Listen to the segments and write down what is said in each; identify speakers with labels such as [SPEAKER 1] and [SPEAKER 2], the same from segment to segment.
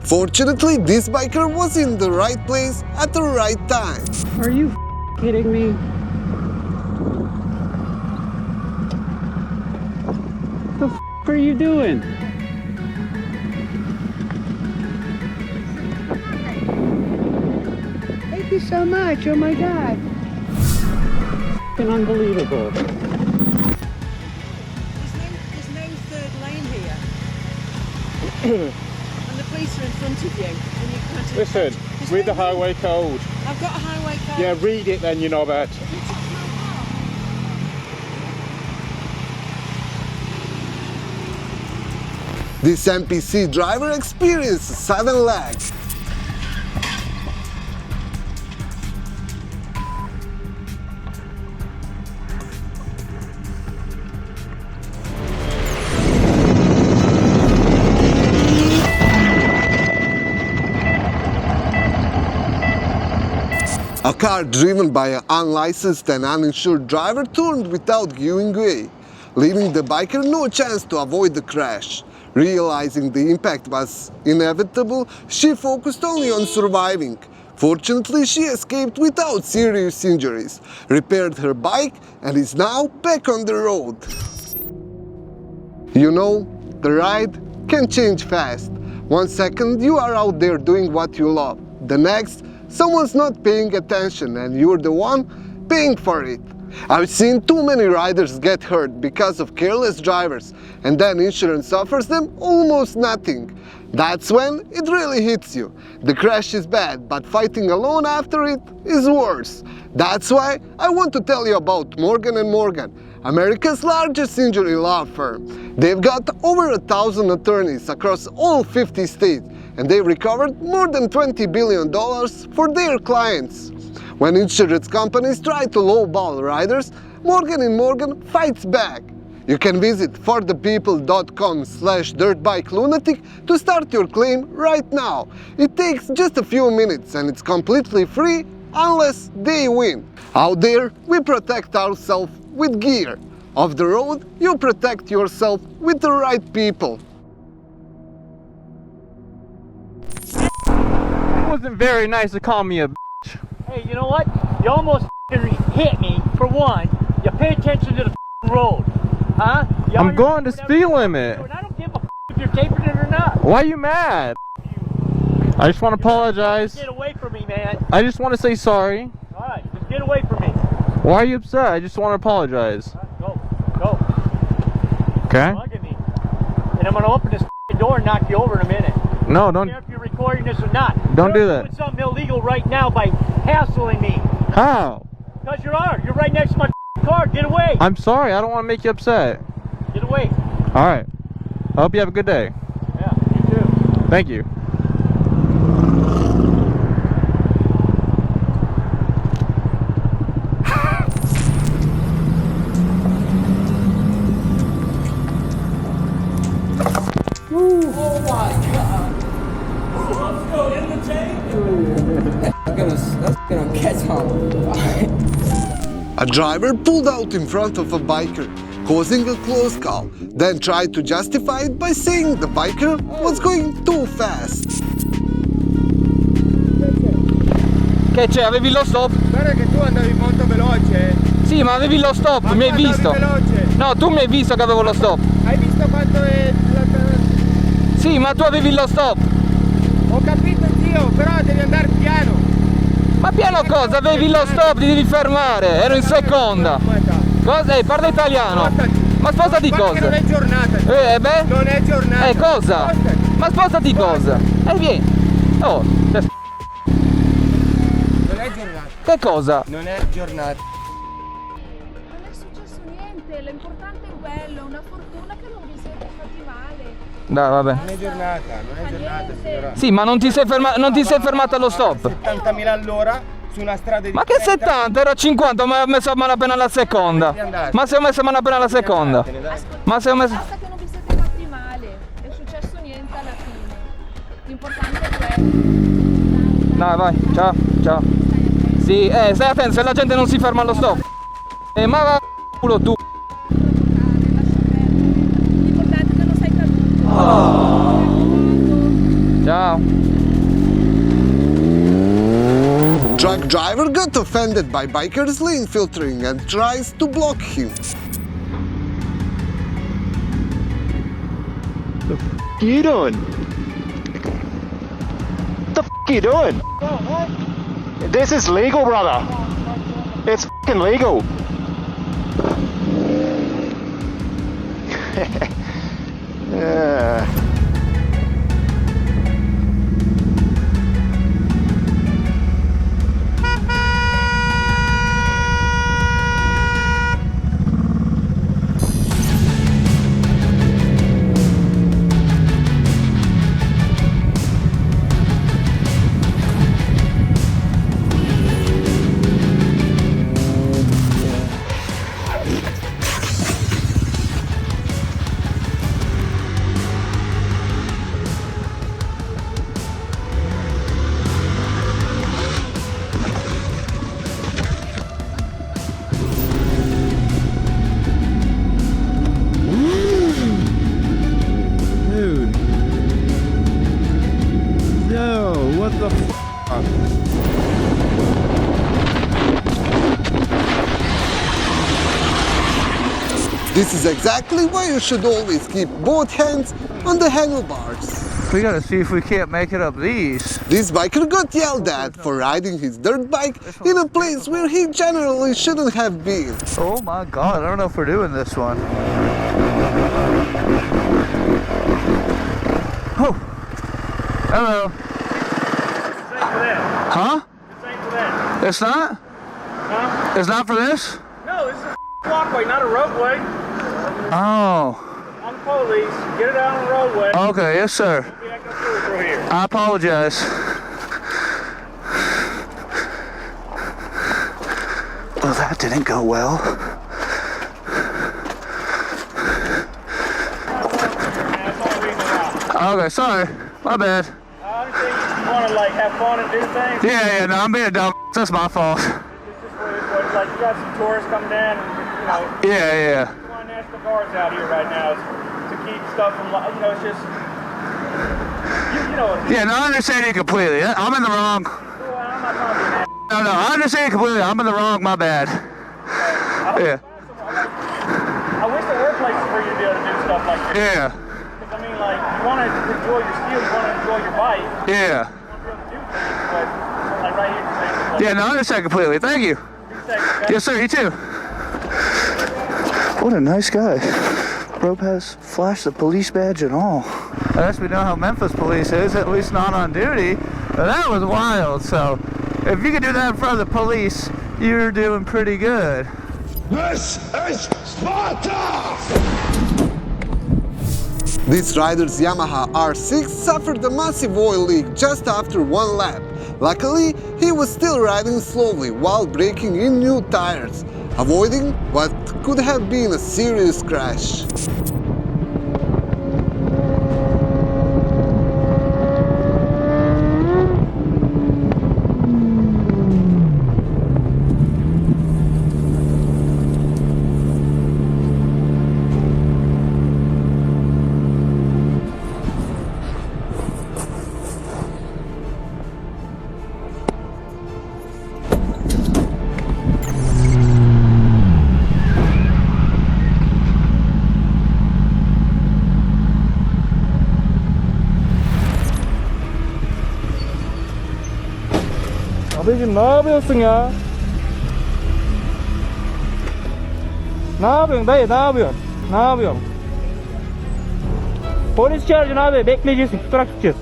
[SPEAKER 1] Fortunately, this biker was in the right place at the right time.
[SPEAKER 2] Are you kidding me? What the are you doing? Thank you so much. Oh my God. Unbelievable.
[SPEAKER 3] There's no third lane here. And the police are in front of you. And you can't.
[SPEAKER 4] Listen, read the highway code.
[SPEAKER 3] I've got a highway code.
[SPEAKER 4] Yeah, read it then, you know that.
[SPEAKER 3] You took my car.
[SPEAKER 1] This NPC driver experienced a sudden lag. A car driven by an unlicensed and uninsured driver turned without giving way, leaving the biker no chance to avoid the crash. Realizing the impact was inevitable, she focused only on surviving. Fortunately, she escaped without serious injuries, repaired her bike, and is now back on the road. You know, the ride can change fast. 1 second you are out there doing what you love. The next, someone's not paying attention and you're the one paying for it. I've seen too many riders get hurt because of careless drivers, and then insurance offers them almost nothing. That's when it really hits you. The crash is bad, but fighting alone after it is worse. That's why I want to tell you about Morgan & Morgan, America's largest injury law firm. They've got over 1,000 attorneys across all 50 states, and they've recovered more than $20 billion for their clients. When insurance companies try to lowball riders, Morgan & Morgan fights back. You can visit forthepeople.com/DirtBike Lunatic to start your claim right now. It takes just a few minutes and it's completely free unless they win. Out there, we protect ourselves with gear. Off the road, you protect yourself with the right people.
[SPEAKER 4] It wasn't very nice to call me a bitch.
[SPEAKER 5] Hey, you know what? You almost hit me, for one. You pay attention to the road. Huh?
[SPEAKER 4] I'm going to speed limit.
[SPEAKER 5] And I don't give a if you're taping it or not.
[SPEAKER 4] Why are you mad? I just want to apologize.
[SPEAKER 5] Get away from me, man.
[SPEAKER 4] I just want to say sorry.
[SPEAKER 5] Alright, just get away from me.
[SPEAKER 4] Why are you upset? I just want to apologize.
[SPEAKER 5] Go. Go.
[SPEAKER 4] Okay?
[SPEAKER 5] Look at me. And I'm going to open this door and knock you over in a minute.
[SPEAKER 4] No,
[SPEAKER 5] I don't
[SPEAKER 4] don't.
[SPEAKER 5] care if you're recording this or not.
[SPEAKER 4] Don't do
[SPEAKER 5] You're
[SPEAKER 4] that.
[SPEAKER 5] doing something illegal right now by hassling me.
[SPEAKER 4] How?
[SPEAKER 5] Because you are. You're right next to my car. Get away.
[SPEAKER 4] I'm sorry. I don't want to make you upset.
[SPEAKER 5] Get away.
[SPEAKER 4] All right. I hope you have a good day.
[SPEAKER 5] Yeah, you too.
[SPEAKER 4] Thank you.
[SPEAKER 5] Oh my God. Let's go in the tank.
[SPEAKER 6] That's gonna catch on.
[SPEAKER 1] A driver pulled out in front of a biker, causing a close call, then tried to justify it by saying the biker was going too fast.
[SPEAKER 4] Che c'è? Avevi lo stop?
[SPEAKER 6] Guarda che tu andavi molto veloce.
[SPEAKER 4] Sì, ma avevi lo stop,
[SPEAKER 6] Ma
[SPEAKER 4] mi hai
[SPEAKER 6] tu andavi
[SPEAKER 4] visto?
[SPEAKER 6] veloce.
[SPEAKER 4] No, tu mi hai visto che avevo lo stop.
[SPEAKER 6] Hai visto quanto è
[SPEAKER 4] Sì, ma tu avevi lo stop.
[SPEAKER 6] Ho capito zio, però devi andare piano.
[SPEAKER 4] Ma piano cosa? Avevi lo stop, ti devi fermare. Ero in seconda. Cosa? Parla italiano.
[SPEAKER 6] Spostati.
[SPEAKER 4] Ma spostati
[SPEAKER 6] Guarda che
[SPEAKER 4] cosa?
[SPEAKER 6] non è giornata.
[SPEAKER 4] Beh?
[SPEAKER 6] Non è giornata.
[SPEAKER 4] Cosa?
[SPEAKER 6] Spostati.
[SPEAKER 4] Ma spostati cosa? Vieni. Oh,
[SPEAKER 6] Non è giornata.
[SPEAKER 4] che cosa?
[SPEAKER 6] Non è giornata.
[SPEAKER 7] Non è successo niente, l'importante è quello, una fortuna che non vi siete fatti male.
[SPEAKER 4] Dai, vabbè.
[SPEAKER 6] Non è giornata, signora.
[SPEAKER 4] Sì, ma non ti sei fermato allo stop.
[SPEAKER 6] 70.000 all'ora su una strada di
[SPEAKER 4] Ma che 70? Era 50, ma ho messo mano appena alla seconda. Ma se ho messo mano appena alla seconda. Ma se ho messo...
[SPEAKER 7] Basta che non vi siete fatti male, è successo niente alla fine. L'importante è quello.
[SPEAKER 4] Dai, vai, ciao, ciao. Sì, stai attento, se la gente non si ferma allo stop. Ma va culo tu.
[SPEAKER 7] L'importante è che non sei caduto.
[SPEAKER 4] Ciao.
[SPEAKER 1] Driver got offended by bikers lane filtering and tries to block him.
[SPEAKER 6] What are you doing? What the f are you doing? This is legal, brother. It's f***ing legal.
[SPEAKER 2] Dude. Yo, what the f***?
[SPEAKER 1] This is exactly why you should always keep both hands on the handlebars.
[SPEAKER 4] We gotta see if we can't make it up these.
[SPEAKER 1] This biker got yelled at for riding his dirt bike in a place where he generally shouldn't have been.
[SPEAKER 4] Oh my god, I don't know if we're doing this one. Oh. Hello. Huh? It's not?
[SPEAKER 5] Huh?
[SPEAKER 4] It's not for this?
[SPEAKER 5] No, this is a walkway, not a roadway.
[SPEAKER 4] Oh.
[SPEAKER 5] I'm the police. Get it out on the roadway.
[SPEAKER 4] Okay, yes sir.
[SPEAKER 5] Be acting a fool through here.
[SPEAKER 4] I apologize. Oh, that didn't go well.
[SPEAKER 5] That's all the reason why.
[SPEAKER 4] Okay, sorry. My bad.
[SPEAKER 5] I understand you want to like have fun and do things.
[SPEAKER 4] Yeah, no, I'm being a dumb. That's my fault.
[SPEAKER 5] It's just what it's like. You got some tourists coming down, and
[SPEAKER 4] Yeah.
[SPEAKER 5] you want National Guards out here right now to keep stuff from, it's just, you know what it is.
[SPEAKER 4] Yeah, no, I understand you completely. I'm in the wrong.
[SPEAKER 5] Well, I'm not trying to be nasty.
[SPEAKER 4] No, I understand you completely. I'm in the wrong. My bad. Yeah.
[SPEAKER 5] I wish there were places for you to be able to do stuff like this.
[SPEAKER 4] Yeah.
[SPEAKER 5] Because, I mean, like, you want to enjoy your skill, you want to enjoy your bike, you
[SPEAKER 4] Yeah.
[SPEAKER 5] want to be able to do things, but, like, right here, like,
[SPEAKER 4] Yeah, no, I understand completely. Thank you.
[SPEAKER 5] 2 seconds, okay?
[SPEAKER 4] Yes, sir. You too. What a nice guy. Rope has flashed the police badge and all. I guess we know how Memphis police is, at least not on duty. But that was wild. So if you could do that in front of the police, you're doing pretty good.
[SPEAKER 8] This is Sparta!
[SPEAKER 1] This rider's Yamaha R6 suffered a massive oil leak just after one lap. Luckily, he was still riding slowly while braking in new tires, avoiding what could have been a serious crash.
[SPEAKER 4] Abicim ne yapıyorsun ya? Ne yapıyorsun dayı, ne yapıyorsun? Ne yapıyorsun? Polis çağıracaksın abi, bekleyeceksin, tutarak tutacağız.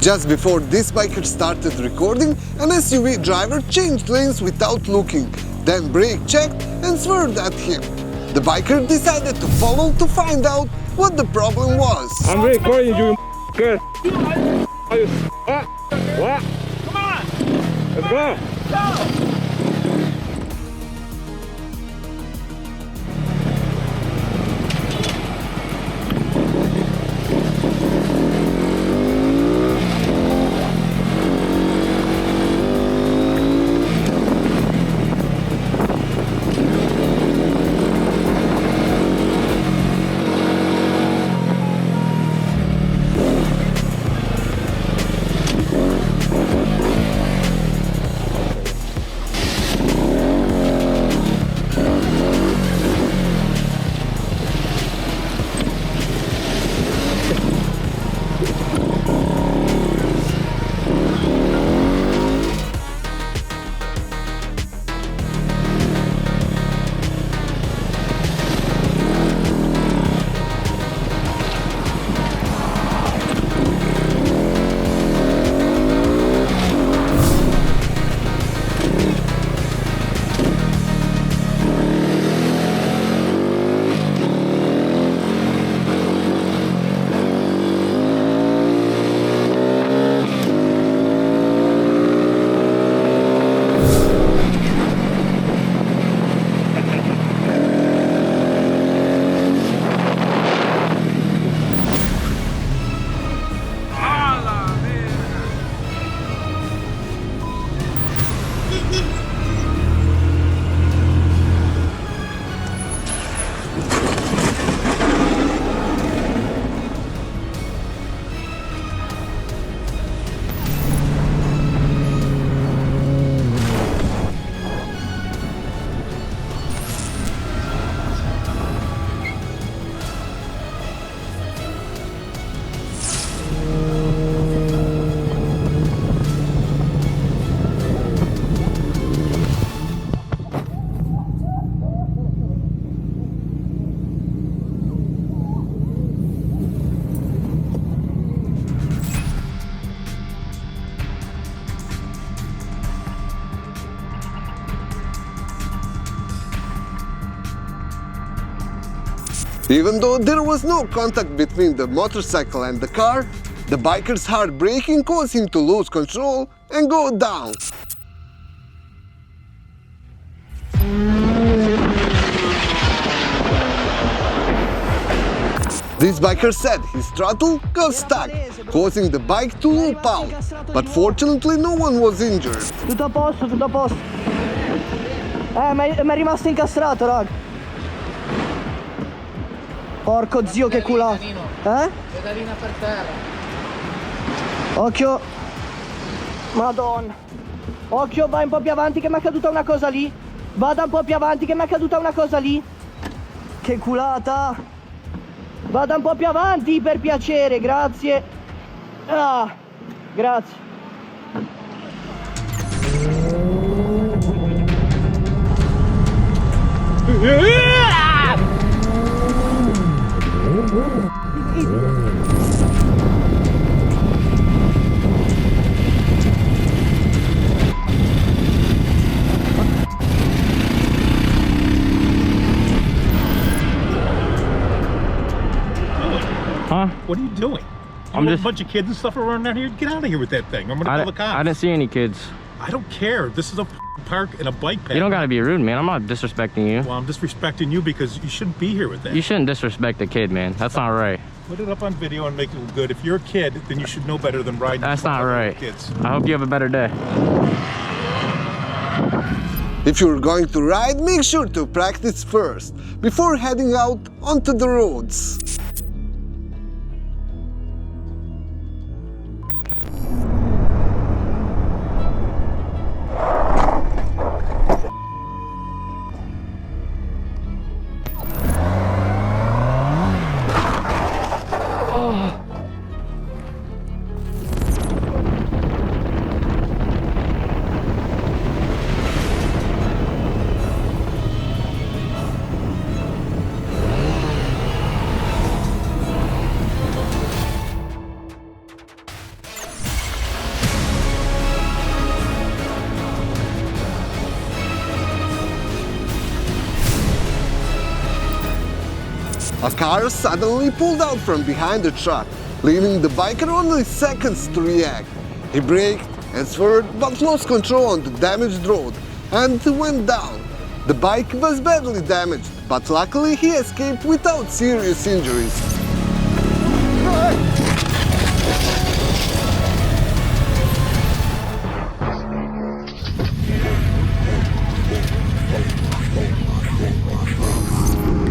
[SPEAKER 1] Just before this biker started recording, an SUV driver changed lanes without looking, then brake checked and swerved at him. The biker decided to follow to find out what the problem was.
[SPEAKER 4] I'm recording you, good. What?
[SPEAKER 5] Come on!
[SPEAKER 4] Let's go.
[SPEAKER 5] Go!
[SPEAKER 1] Even though there was no contact between the motorcycle and the car, the biker's hard braking caused him to lose control and go down. This biker said his throttle got stuck, causing the bike to loop out, but fortunately no one was injured.
[SPEAKER 9] Tutto a posto, tutto a posto. Ma è rimasto incastrato, raga. Porco zio, che culato. Pedalina per terra. Occhio. Madonna. Occhio, vai un po' più avanti che mi è caduta una cosa lì. Vada un po' più avanti che mi è caduta una cosa lì. Che culata. Vada un po' più avanti, per piacere, grazie. Ah, grazie.
[SPEAKER 10] Huh?
[SPEAKER 11] What are you doing?
[SPEAKER 10] I'm just
[SPEAKER 11] a bunch of kids and stuff are running out here. Get out of here with that thing. I'm gonna call the cops.
[SPEAKER 10] I didn't see any kids.
[SPEAKER 11] I don't care. This is a park and a bike path.
[SPEAKER 10] You don't gotta be rude, man. I'm not disrespecting you.
[SPEAKER 11] Well, I'm disrespecting you because you shouldn't be here with that.
[SPEAKER 10] You shouldn't disrespect a kid, man. That's not right.
[SPEAKER 11] Put it up on video and make it look good. If you're a kid, then you should know better than riding.
[SPEAKER 10] That's not right.
[SPEAKER 11] Kids.
[SPEAKER 10] I hope you have a better day.
[SPEAKER 1] If you're going to ride, make sure to practice first, before heading out onto the roads. A car suddenly pulled out from behind the truck, leaving the biker only seconds to react. He braked and swerved but lost control on the damaged road and went down. The bike was badly damaged, but luckily he escaped without serious injuries.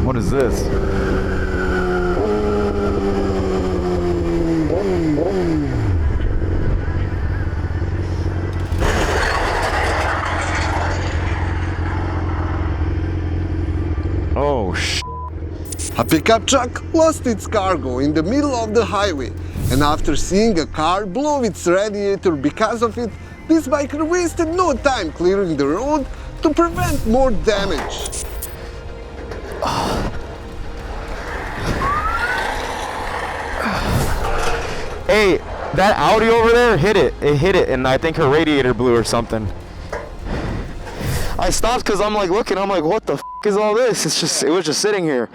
[SPEAKER 4] What is this? Oh,
[SPEAKER 1] A pickup truck lost its cargo in the middle of the highway, and after seeing a car blow its radiator because of it, this biker wasted no time clearing the road to prevent more damage.
[SPEAKER 6] Hey, that Audi over there hit it. It hit it, and I think her radiator blew or something. I stopped because I'm like looking. I'm like, what the f is all this? It was just sitting here.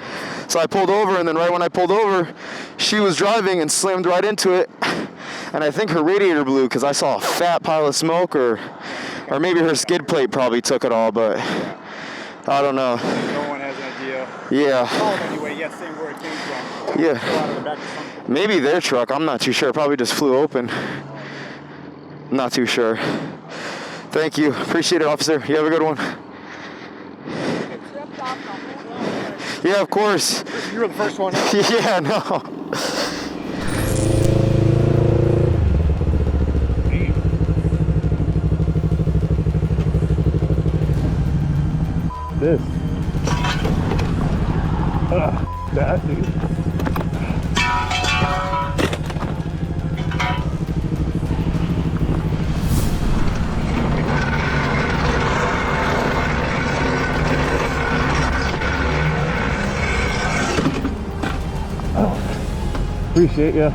[SPEAKER 6] So I pulled over, and then right when I pulled over, she was driving and slammed right into it. And I think her radiator blew because I saw a fat pile of smoke, or maybe her skid plate probably took it all, but I don't know.
[SPEAKER 12] No one has an idea.
[SPEAKER 6] Yeah.
[SPEAKER 12] Oh, anyway, yeah, same where it came from.
[SPEAKER 6] Yeah.
[SPEAKER 12] Go out of the back of something.
[SPEAKER 6] Maybe their truck, I'm not too sure. It probably just flew open. Not too sure. Thank you. Appreciate it, officer. You have a good one. Yeah, of course.
[SPEAKER 12] You were the first one.
[SPEAKER 6] Yeah, no.
[SPEAKER 11] This. That dude. Appreciate ya.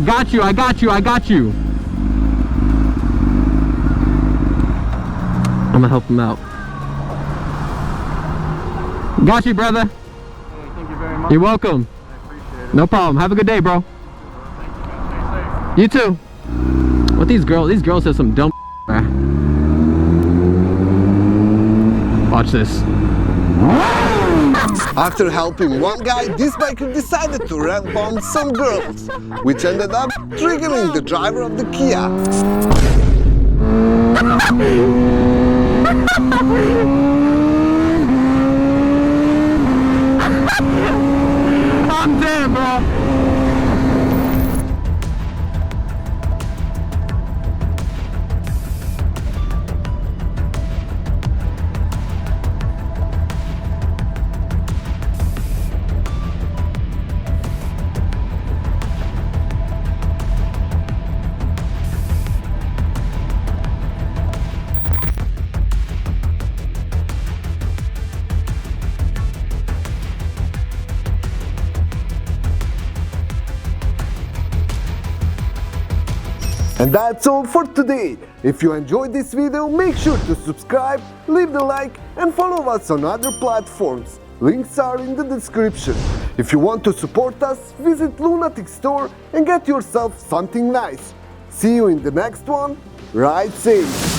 [SPEAKER 10] I got you, I got you, I got you. I'm gonna help him out. Got you, brother.
[SPEAKER 12] Hey, thank you very much.
[SPEAKER 10] You're welcome.
[SPEAKER 12] I appreciate it.
[SPEAKER 10] No problem. Have a good day, bro.
[SPEAKER 12] Thank you, man. Stay safe.
[SPEAKER 10] You too. What these girls have some dumb Watch this.
[SPEAKER 1] After helping one guy, this biker decided to ramp on some girls, which ended up triggering the driver of the Kia.
[SPEAKER 10] I'm dead, bro.
[SPEAKER 1] And that's all for today. If you enjoyed this video, make sure to subscribe, leave the like and follow us on other platforms. Links are in the description. If you want to support us, visit Lunatic store and get yourself something nice. See you in the next one. Ride safe!